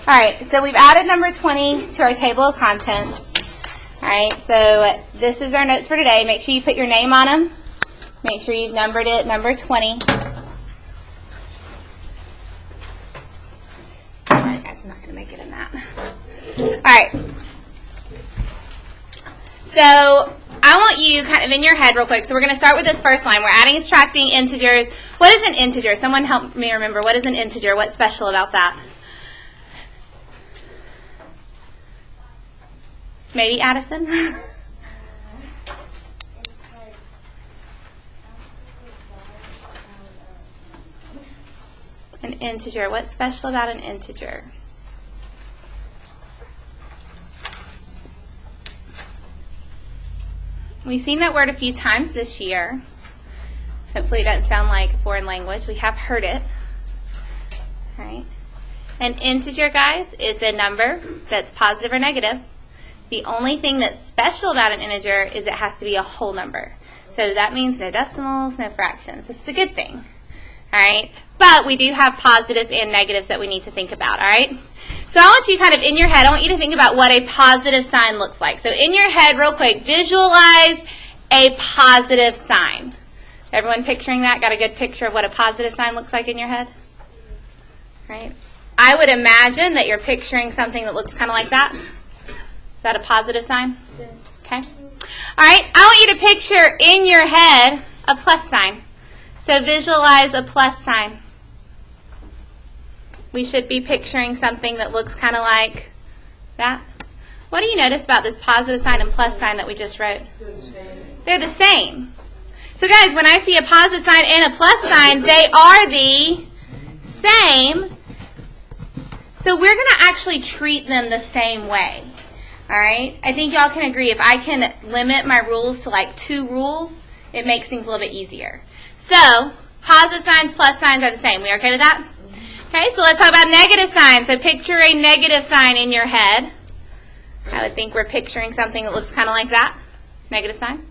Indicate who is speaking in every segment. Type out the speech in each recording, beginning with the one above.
Speaker 1: All right, so we've added number 20 to our table of contents. All right, so this is our notes for today. Make sure you put your name on them. Make sure you've numbered it, number 20. Sorry, guys, I'm not going to make it in that. All right. So I want you kind of in your head real quick. So we're going to start with this first line. We're adding and subtracting integers. What is an integer? Someone help me remember. What is an integer? What's special about that? Maybe Addison? An integer. What's special about an integer? We've seen that word a few times this year. Hopefully it doesn't sound like a foreign language. We have heard it. All right. An integer, guys, is a number that's positive or negative. The only thing that's special about an integer is it has to be a whole number. So that means no decimals, no fractions. This is a good thing. All right. But we do have positives and negatives that we need to think about. All right. So I want you kind of in your head, I want you to think about what a positive sign looks like. So in your head, real quick, visualize a positive sign. Everyone picturing that? Got a good picture of what a positive sign looks like in your head? Right? I would imagine that you're picturing something that looks kind of like that. Is that a positive sign? Yes. Okay. All right. I want you to picture in your head a plus sign. So visualize a plus sign. We should be picturing something that looks kind of like that. What do you notice about this positive sign and plus sign that we just wrote? They're the same. So guys, when I see a positive sign and a plus sign, they are the same. So we're going to actually treat them the same way. All right? I think y'all can agree if I can limit my rules to like 2 rules, it makes things a little bit easier. So positive signs, plus signs are the same. We okay with that? Okay, so let's talk about negative signs. So picture a negative sign in your head. I would think we're picturing something that looks kind of like that. Negative sign.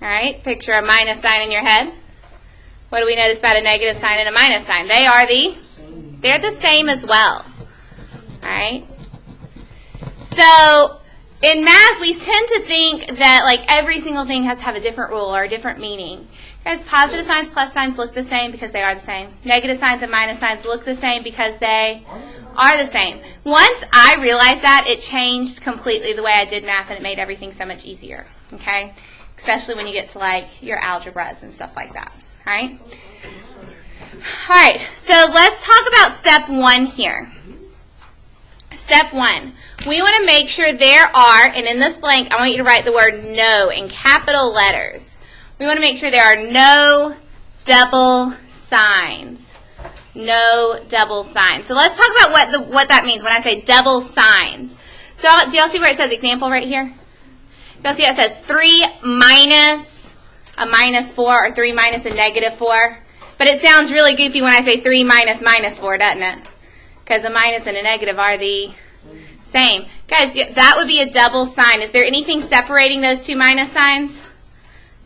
Speaker 1: All right, picture a minus sign in your head. What do we notice about a negative sign and a minus sign? They're the same as well. All right. So in math, we tend to think that like every single thing has to have a different rule or a different meaning. Guys, positive signs, plus signs look the same because they are the same. Negative signs and minus signs look the same because they are the same. Once I realized that, it changed completely the way I did math, and it made everything so much easier. Okay? Especially when you get to like your algebras and stuff like that. All right? All right, so let's talk about step 1 here. Step 1. We want to make sure there are, and in this blank, I want you to write the word no in capital letters. We want to make sure there are no double signs. No double signs. So let's talk about what that means when I say double signs. So do y'all see where it says example right here? Do y'all see it says 3 minus a minus 4 or 3 minus a negative 4? But it sounds really goofy when I say 3 minus minus 4, doesn't it? Because a minus and a negative are the same. Guys, that would be a double sign. Is there anything separating those 2 minus signs?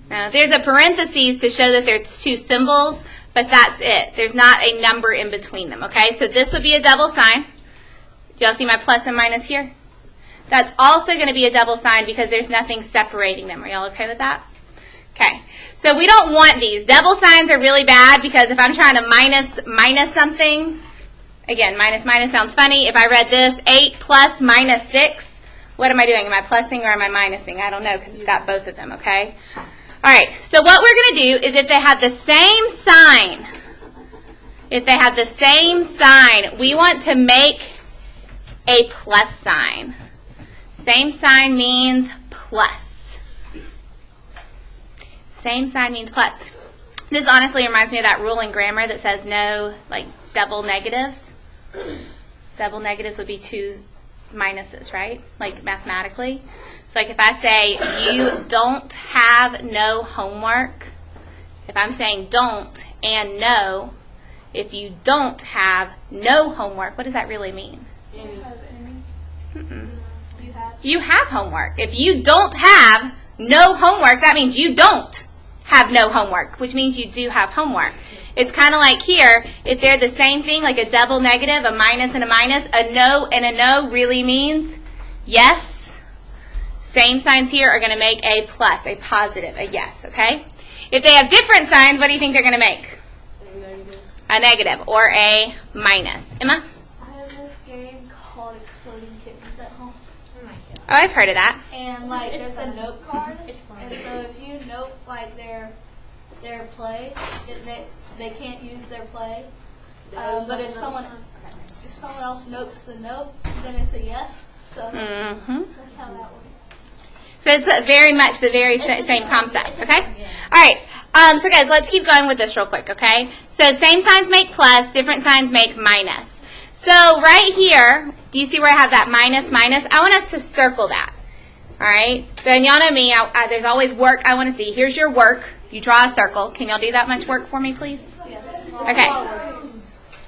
Speaker 1: No. There's a parentheses to show that there's 2 symbols, but that's it. There's not a number in between them, okay? So this would be a double sign. Do y'all see my plus and minus here? That's also going to be a double sign because there's nothing separating them. Are y'all okay with that? Okay. So we don't want these. Double signs are really bad because if I'm trying to minus something, again, minus sounds funny. If I read this, 8 plus minus 6, what am I doing? Am I plussing or am I minusing? I don't know because it's got both of them, okay? All right, so what we're going to do is if they have the same sign, we want to make a plus sign. Same sign means plus. Same sign means plus. This honestly reminds me of that rule in grammar that says no, like, double negatives. Double negatives would be 2 minuses, right? Like, mathematically. So, like, if I say, you don't have no homework, if I'm saying don't and no, if you don't have no homework, what does that really mean? You have homework. If you don't have no homework, that means you don't have no homework, which means you do have homework. It's kind of like here, if they're the same thing, like a double negative, a minus and a no and a no really means yes. Same signs here are going to make a plus, a positive, a yes, okay? If they have different signs, what do you think they're going to make? A negative or a minus. Emma?
Speaker 2: I have this game called Exploding Kittens at home.
Speaker 1: Oh, I've heard of that.
Speaker 2: And like there's a note card, and so if you note like their play, they can't use their play. But if someone else notes the note, then it's a yes. So that's how that works.
Speaker 1: So it's very much the very same concept, okay? All right. So guys, let's keep going with this real quick, okay? So same signs make plus, different signs make minus. So right here, do you see where I have that minus, minus? I want us to circle that, all right? So and y'all know me, there's always work I want to see. Here's your work. You draw a circle. Can y'all do that much work for me, please?
Speaker 2: Yes.
Speaker 1: Okay. All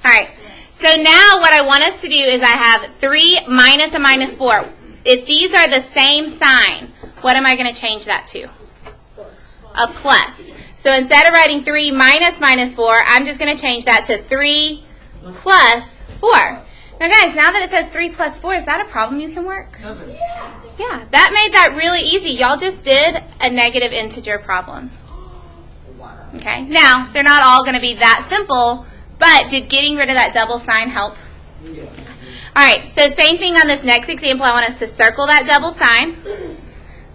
Speaker 1: right. So now what I want us to do is I have 3 minus and minus 4. If these are the same sign, what am I going to change that to? A plus. So instead of writing 3 minus minus 4, I'm just going to change that to 3 plus 4. Now guys, now that it says 3 plus 4, is that a problem you can work? Yeah, that made that really easy. Y'all just did a negative integer problem. Okay, now they're not all going to be that simple, but did getting rid of that double sign help? All right, so same thing on this next example. I want us to circle that double sign.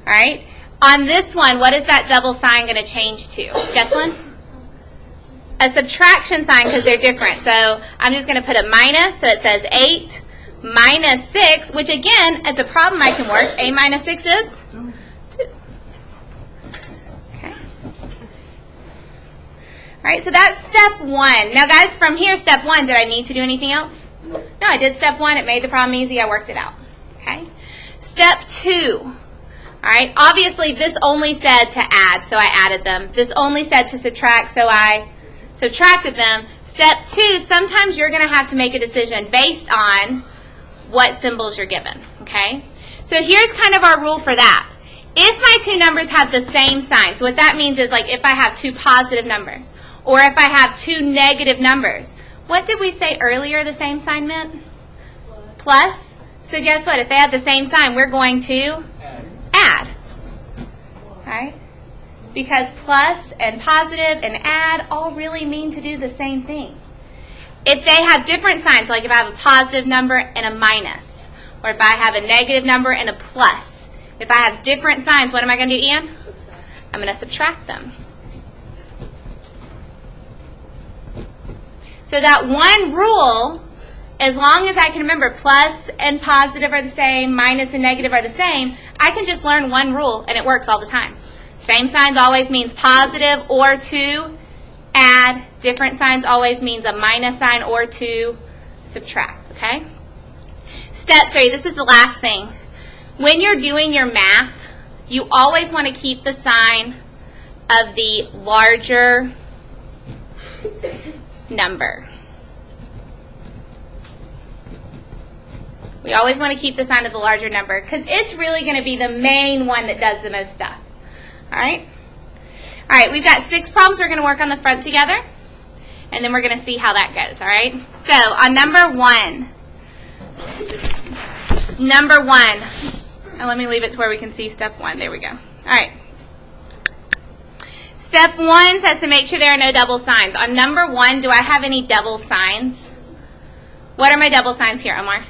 Speaker 1: All right, on this one, what is that double sign going to change to? Jessalyn? A subtraction sign because they're different. So I'm just going to put a minus, so it says 8 minus 6, which again, it's a problem I can work. A minus 6 is 2. Okay. All right, so that's step 1. Now guys, from here, step 1, did I need to do anything else? No, I did step 1. It made the problem easy. I worked it out. Okay. Step 2. All right. Obviously, this only said to add, so I added them. This only said to subtract, so I subtracted them. Step 2, sometimes you're going to have to make a decision based on what symbols you're given. Okay. So here's kind of our rule for that. If my 2 numbers have the same sign, so what that means is like if I have 2 positive numbers, or if I have 2 negative numbers, what did we say earlier the same sign meant? Plus. So guess what? If they have the same sign, we're going to add. Right? Because plus and positive and add all really mean to do the same thing. If they have different signs, like if I have a positive number and a minus, or if I have a negative number and a plus, if I have different signs, what am I going to do, Ian? I'm going to subtract them. So that one rule, as long as I can remember plus and positive are the same, minus and negative are the same, I can just learn one rule and it works all the time. Same signs always means positive or to add. Different signs always means a minus sign or to subtract, okay? Step 3, this is the last thing. When you're doing your math, you always want to keep the sign of the larger number. We always want to keep the sign of the larger number because it's really going to be the main one that does the most stuff. All right? All right, we've got 6 problems we're going to work on the front together, and then we're going to see how that goes, all right? So, on number 1, and let me leave it to where we can see step 1. There we go. All right. Step 1 says to make sure there are no double signs. On number 1, do I have any double signs? What are my double signs here, Omar?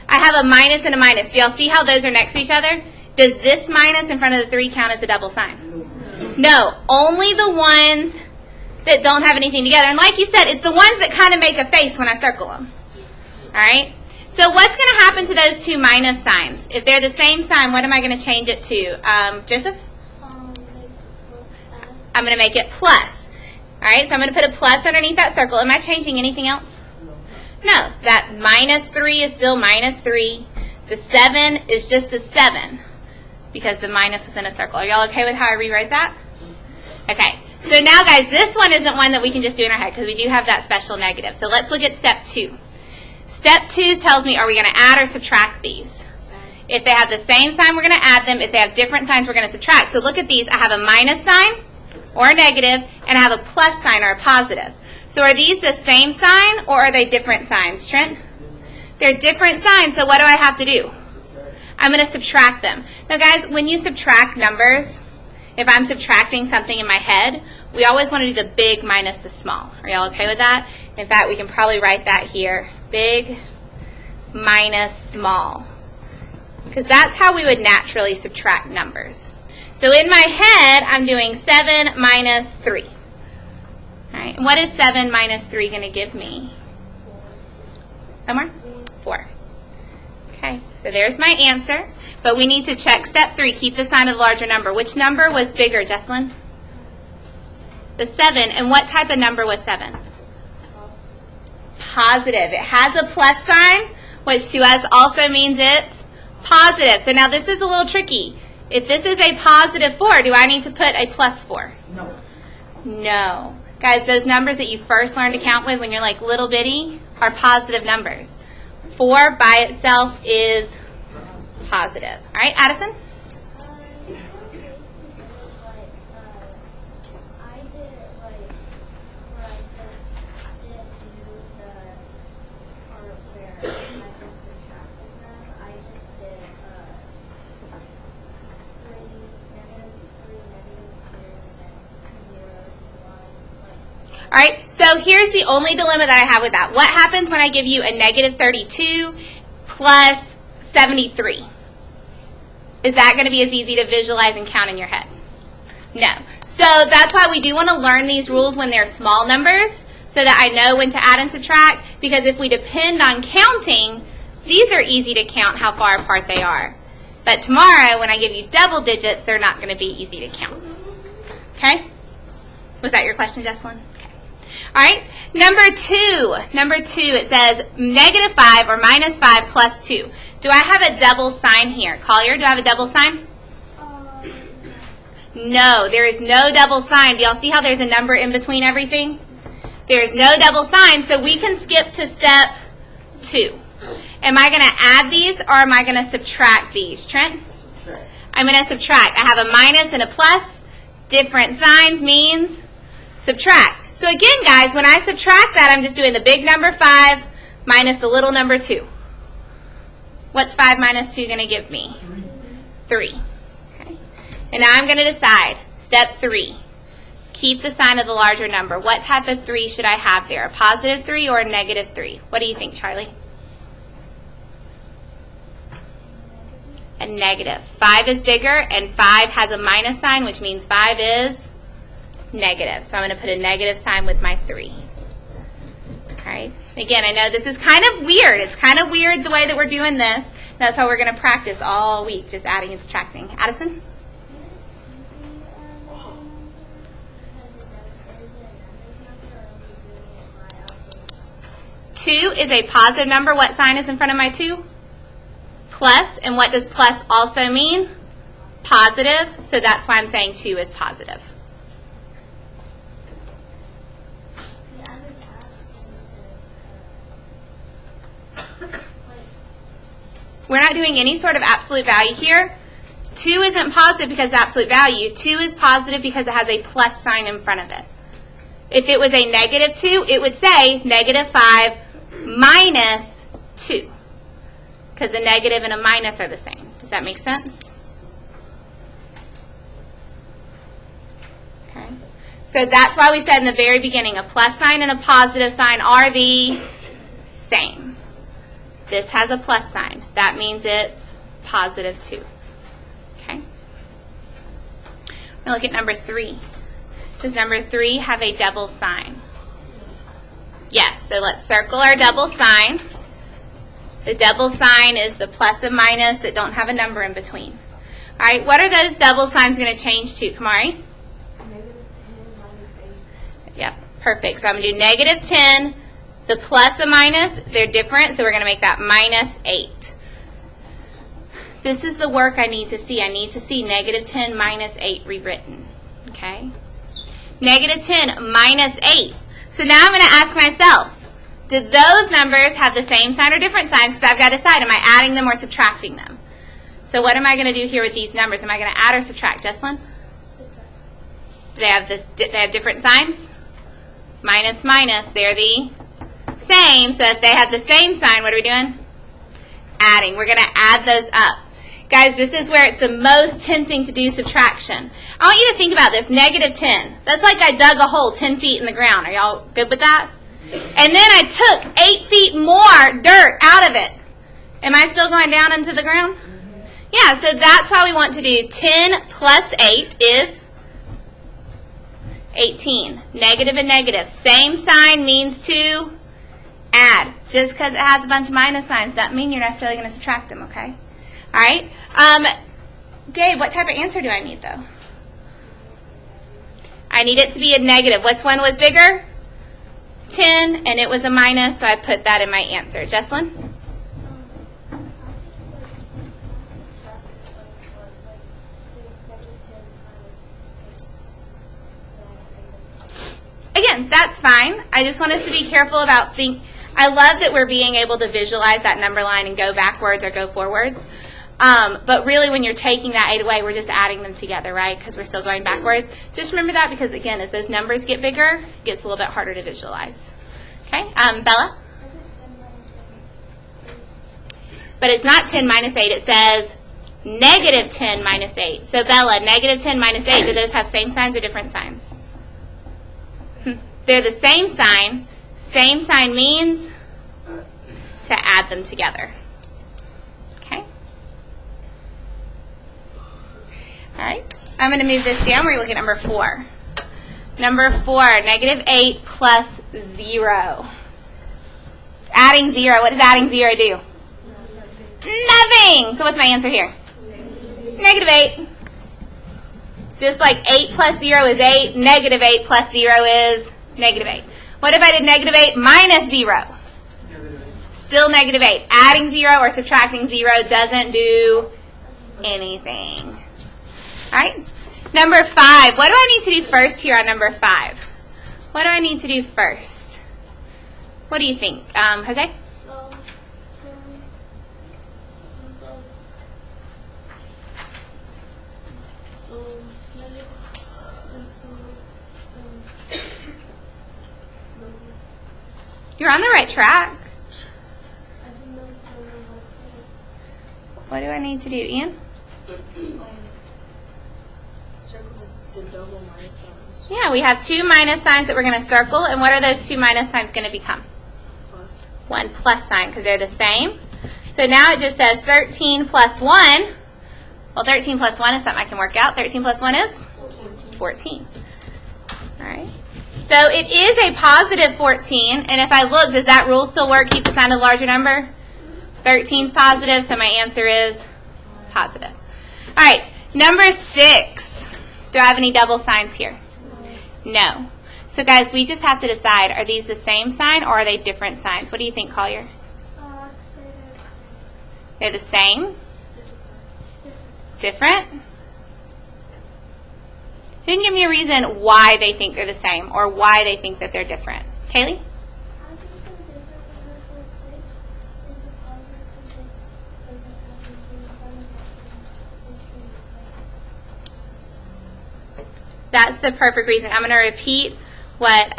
Speaker 1: I have a minus and a minus. Do y'all see how those are next to each other? Does this minus in front of the 3 count as a double sign? No. Only the ones that don't have anything together. And like you said, it's the ones that kind of make a face when I circle them. All right? So what's going to happen to those 2 minus signs? If they're the same sign, what am I going to change it to? Joseph? I'm going to make it plus. All right, so I'm going to put a plus underneath that circle. Am I changing anything else? No. That minus 3 is still minus 3. The 7 is just a 7 because the minus is in a circle. Are y'all okay with how I rewrote that? Okay. So now, guys, this one isn't one that we can just do in our head because we do have that special negative. So let's look at step 2. Step 2 tells me, are we going to add or subtract these? If they have the same sign, we're going to add them. If they have different signs, we're going to subtract. So look at these. I have a minus sign or a negative, and I have a plus sign or a positive. So are these the same sign, or are they different signs, Trent? They're different signs, so what do I have to do? I'm going to subtract them. Now, guys, when you subtract numbers, if I'm subtracting something in my head, we always want to do the big minus the small. Are y'all okay with that? In fact, we can probably write that here. Big minus small. Because that's how we would naturally subtract numbers. So in my head, I'm doing 7 minus 3. All right, and what is 7 minus 3 going to give me? Somewhere? 4. Okay, so there's my answer. But we need to check step 3, keep the sign of the larger number. Which number was bigger, Jessalyn? The 7. And what type of number was 7? Positive. It has a plus sign, which to us also means it's positive. So now this is a little tricky. If this is a positive 4, do I need to put a plus 4?
Speaker 3: No.
Speaker 1: No. Guys, those numbers that you first learn to count with when you're like little bitty are positive numbers. 4 by itself is positive. All right, Addison? All right, so here's the only dilemma that I have with that. What happens when I give you a negative 32 plus 73? Is that going to be as easy to visualize and count in your head? No. So that's why we do want to learn these rules when they're small numbers so that I know when to add and subtract, because if we depend on counting, these are easy to count how far apart they are. But tomorrow, when I give you double digits, they're not going to be easy to count. Okay? Was that your question, Jessalyn? All right, number 2, it says negative 5 or minus 5 plus 2. Do I have a double sign here? Collier, do I have a double sign? No, there is no double sign. Do y'all see how there's a number in between everything? There is no double sign, so we can skip to step 2. Am I going to add these or am I going to subtract these? Trent? I'm going to subtract. I have a minus and a plus. Different signs means subtract. So again, guys, when I subtract that, I'm just doing the big number 5 minus the little number 2. What's 5 minus 2 going to give me? 3. Okay. And now I'm going to decide. Step 3. Keep the sign of the larger number. What type of 3 should I have there? A positive 3 or a negative 3? What do you think, Charlie? A negative. 5 is bigger, and 5 has a minus sign, which means 5 is negative. So I'm going to put a negative sign with my 3. All right. Again, I know this is kind of weird. It's kind of weird the way that we're doing this. That's why we're going to practice all week, just adding and subtracting. Addison? Two is a positive number. What sign is in front of my 2? Plus. And what does plus also mean? Positive. So that's why I'm saying 2 is positive. We're not doing any sort of absolute value here. 2 isn't positive because of absolute value. 2 is positive because it has a plus sign in front of it. If it was a negative 2, it would say negative 5 minus 2. Because a negative and a minus are the same. Does that make sense? Okay. So that's why we said in the very beginning, a plus sign and a positive sign are the same. This has a plus sign. That means it's positive 2. Okay? We're going to look at number 3. Does number 3 have a double sign? Yes. So let's circle our double sign. The double sign is the plus and minus that don't have a number in between. All right. What are those double signs going to change to, Kamari?
Speaker 3: Negative 10 minus 8.
Speaker 1: Yep. Perfect. So I'm going to do negative 10. The plus and minus, they're different, so we're going to make that minus 8. This is the work I need to see. I need to see negative 10 minus 8 rewritten. Okay? Negative 10 minus 8. So now I'm going to ask myself, did those numbers have the same sign or different signs? Because I've got to decide, am I adding them or subtracting them? So what am I going to do here with these numbers? Am I going to add or subtract? Jessalyn? Do they have different signs? Minus, minus, they're the same. So if they have the same sign, what are we doing? Adding. We're going to add those up. Guys, this is where it's the most tempting to do subtraction. I want you to think about this. Negative 10. That's like I dug a hole 10 feet in the ground. Are y'all good with that? And then I took 8 feet more dirt out of it. Am I still going down into the ground? Yeah, so that's why we want to do 10 plus 8 is 18. Negative and negative. Same sign means to add. Just because it has a bunch of minus signs doesn't mean you're necessarily going to subtract them, okay? All right. Gabe, what type of answer do I need, though? I need it to be a negative. Which one was bigger? 10, and it was a minus, so I put that in my answer. Jesslyn? Again, that's fine. I just want us to be careful about I love that we're being able to visualize that number line and go backwards or go forwards. But really, when you're taking that 8 away, we're just adding them together, right? Because we're still going backwards. Just remember that because, again, as those numbers get bigger, it gets a little bit harder to visualize. Okay? Bella? But it's not 10 minus 8. It says negative 10 minus 8. So, Bella, negative 10 minus 8, do those have same signs or different signs? They're the same sign. Same sign means to add them together. Okay? All right. I'm going to move this down. We're going to look at number 4. Number 4, negative 8 plus 0. Adding 0. What does adding 0 do? Nothing. So what's my answer here? Negative 8. Just like 8 plus 0 is 8, negative 8 plus 0 is negative 8. What if I did negative 8 minus 0? Still negative 8. Adding 0 or subtracting 0 doesn't do anything. All right? Number 5. What do I need to do first here on number 5? What do I need to do first? What do you think? Jose? You're on the right track. What do I need to do, Ian?
Speaker 3: Circle the double minus signs.
Speaker 1: Yeah, we have 2 minus signs that we're going to circle. And what are those 2 minus signs going to become?
Speaker 3: Plus.
Speaker 1: 1 plus sign, because they're the same. So now it just says 13 plus 1. Well, 13 plus 1 is something I can work out. 13 plus 1 is? 14. All right. So it is a positive 14, and if I look, does that rule still work? Keep the sign a larger number? 13 is positive, so my answer is positive. All right, number 6. Do I have any double signs here? No. So guys, we just have to decide, are these the same sign or are they different signs? What do you think, Collier? They're the same? Different? Who can give me a reason why they think they're the same or why they think that they're different? Kaylee?
Speaker 4: I think they're different because the 6 is a positive because it doesn't have anything in front of it.
Speaker 1: That's the perfect reason. I'm going to repeat what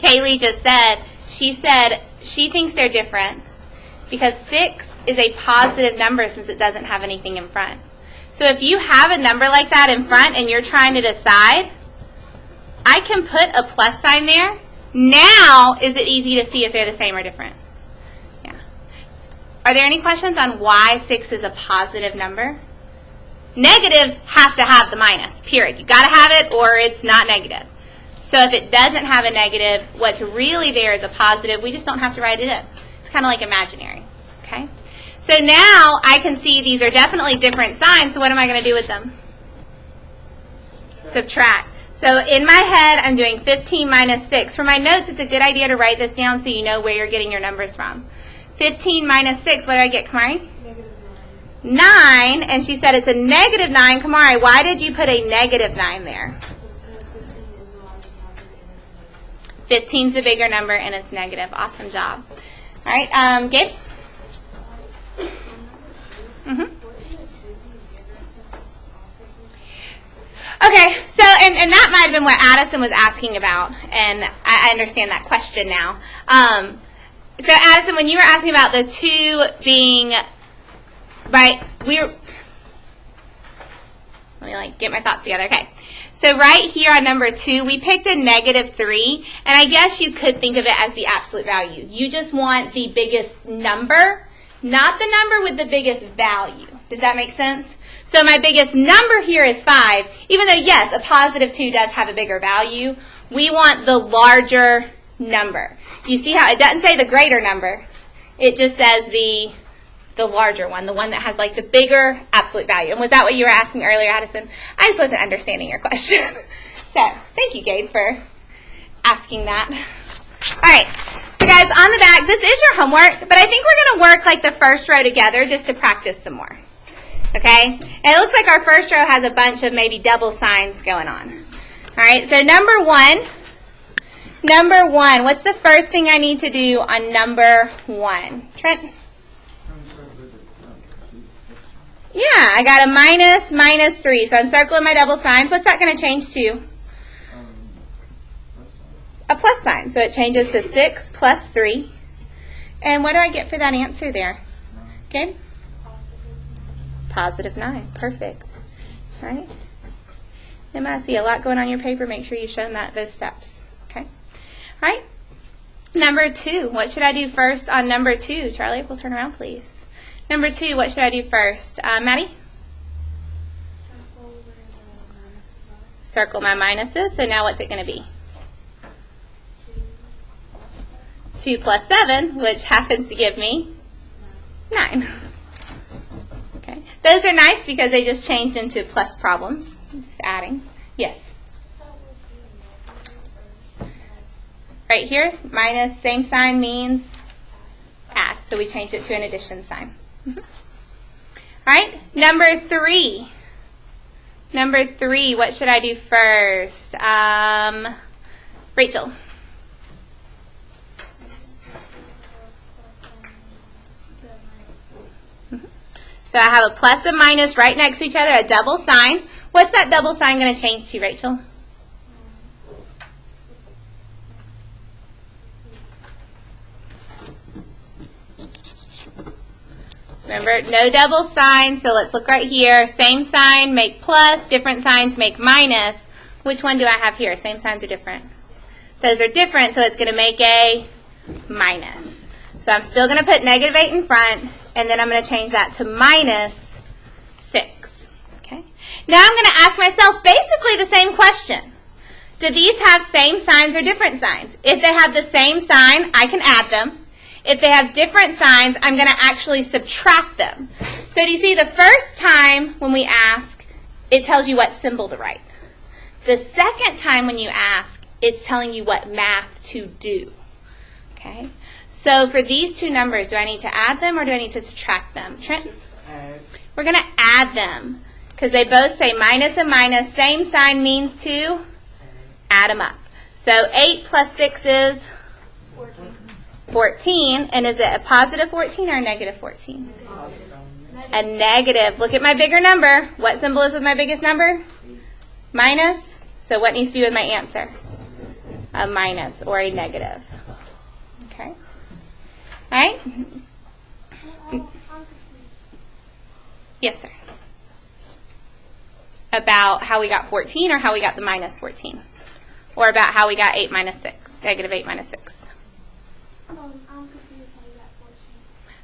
Speaker 1: Kaylee just said. She said she thinks they're different because 6 is a positive number since it doesn't have anything in front. So if you have a number like that in front and you're trying to decide, I can put a plus sign there. Now, is it easy to see if they're the same or different? Yeah. Are there any questions on why 6 is a positive number? Negatives have to have the minus, period. You've got to have it or it's not negative. So if it doesn't have a negative, what's really there is a positive. We just don't have to write it in. It's kind of like imaginary. Okay? So now I can see these are definitely different signs, so what am I going to do with them? Subtract. So in my head, I'm doing 15 minus 6. For my notes, it's a good idea to write this down so you know where you're getting your numbers from. 15 minus 6, what do I get, Kamari?
Speaker 3: Negative
Speaker 1: 9, and she said it's a negative 9. Kamari, why did you put a negative 9 there?
Speaker 3: Because 15 is the largest number and it's negative.
Speaker 1: 15 is the bigger number, and it's negative. Awesome job. All right, Gabe? Mm-hmm. Okay, so, and that might have been what Addison was asking about, and I understand that question now. So Addison, when you were asking about the 2 being, right, let me get my thoughts together. Okay, so right here on number 2, we picked a -3, and I guess you could think of it as the absolute value. You just want the biggest number, not the number with the biggest value. Does that make sense? So my biggest number here is 5, even though, yes, a +2 does have a bigger value. We want the larger number. You see how it doesn't say the greater number. It just says the larger one, the one that has the bigger absolute value. And was that what you were asking earlier, Addison? I just wasn't understanding your question. So thank you, Gabe, for asking that. All right. So guys, on the back, this is your homework, but I think we're going to work the first row together just to practice some more. Okay? And it looks like our first row has a bunch of maybe double signs going on. All right, so number one, what's the first thing I need to do on number 1? Trent? Yeah, I got a -3, so I'm circling my double signs. What's that going to change to? A plus sign, so it changes to 6 plus 3. And what do I get for that answer there? Okay? +9. Perfect. All right. Emma, I see a lot going on your paper. Make sure you show them those steps. Okay. All right. Number 2. What should I do first on number 2? Charlie, we'll turn around, please. Number 2, what should I do first? Maddie? Circle my minuses. So now what's it going to be? 2 plus 7, which happens to give me 9. Okay. Those are nice because they just changed into plus problems. Just adding. Yes. Right here, minus, same sign means add. So we changed it to an addition sign. All right, number 3. Number 3, what should I do first? Rachel. So I have a plus and minus right next to each other, a double sign. What's that double sign going to change to, Rachel? Remember, no double sign, so let's look right here. Same sign, make plus. Different signs, make minus. Which one do I have here? Same signs are different. Those are different, so it's going to make a minus. So I'm still going to put -8 in front, and then I'm going to change that to -6. Okay. Now I'm going to ask myself basically the same question. Do these have same signs or different signs? If they have the same sign, I can add them. If they have different signs, I'm going to actually subtract them. So do you see the first time when we ask, it tells you what symbol to write. The second time when you ask, it's telling you what math to do. Okay? So for these two numbers, do I need to add them or do I need to subtract them? Trent? We're going to add them because they both say minus and minus. Same sign means to add them up. So 8 plus 6 is 14. And is it a positive 14 or a negative 14? A negative. Look at my bigger number. What symbol is with my biggest number? Minus. So what needs to be with my answer? A minus or a negative. Okay. All right. Yes, sir. About how we got 14 or how we got the minus 14? Or about how we got 8 minus 6, negative 8 minus 6?
Speaker 4: I'm confused how you got 14.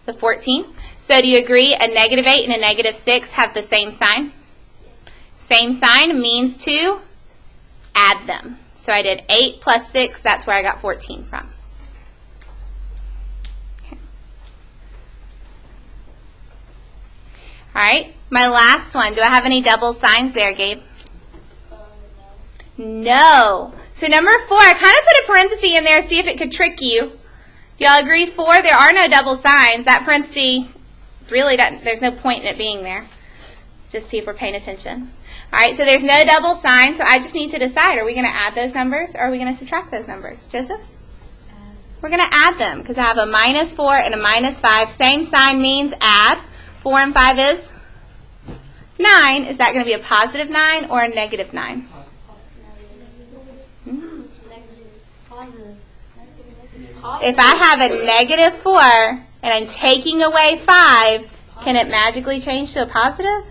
Speaker 1: The 14. So do you agree a negative 8 and a negative 6 have the same sign?
Speaker 4: Yes.
Speaker 1: Same sign means to add them. So I did 8 plus 6, that's where I got 14 from. Okay. All right, my last one. Do I have any double signs there, Gabe? No. So number 4, I kind of put a parenthesis in there to see if it could trick you. Y'all agree 4? There are no double signs. That parenthesis really doesn't, there's no point in it being there. Just see if we're paying attention. All right, so there's no double sign, so I just need to decide, are we going to add those numbers or are we going to subtract those numbers? Joseph? We're going to add them because I have a minus 4 and a minus 5. Same sign means add. 4 and 5 is 9, is that going to be a positive 9 or a negative 9? If I have a negative 4 and I'm taking away 5, can it magically change to a positive?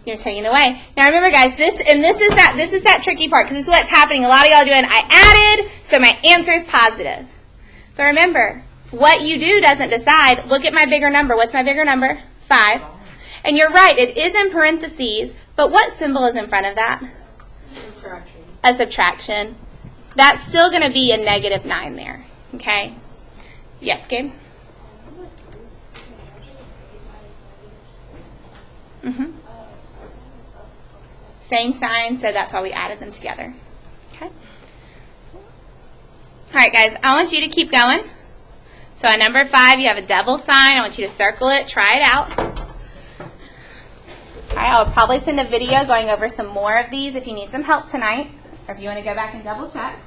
Speaker 1: You're taking it away. Now remember, guys, this is that tricky part, because this is what's happening. A lot of y'all are doing, I added, so my answer is positive. But remember, what you do doesn't decide. Look at my bigger number. What's my bigger number? 5. And you're right, it is in parentheses, but what symbol is in front of that?
Speaker 3: Subtraction.
Speaker 1: A subtraction. That's still going to be a negative 9 there. Okay? Yes, Gabe? Mm-hmm. Same sign, so that's why we added them together. Okay? All right, guys, I want you to keep going. So at number 5, you have a double sign. I want you to circle it. Try it out. All right, I'll probably send a video going over some more of these if you need some help tonight, or if you want to go back and double check.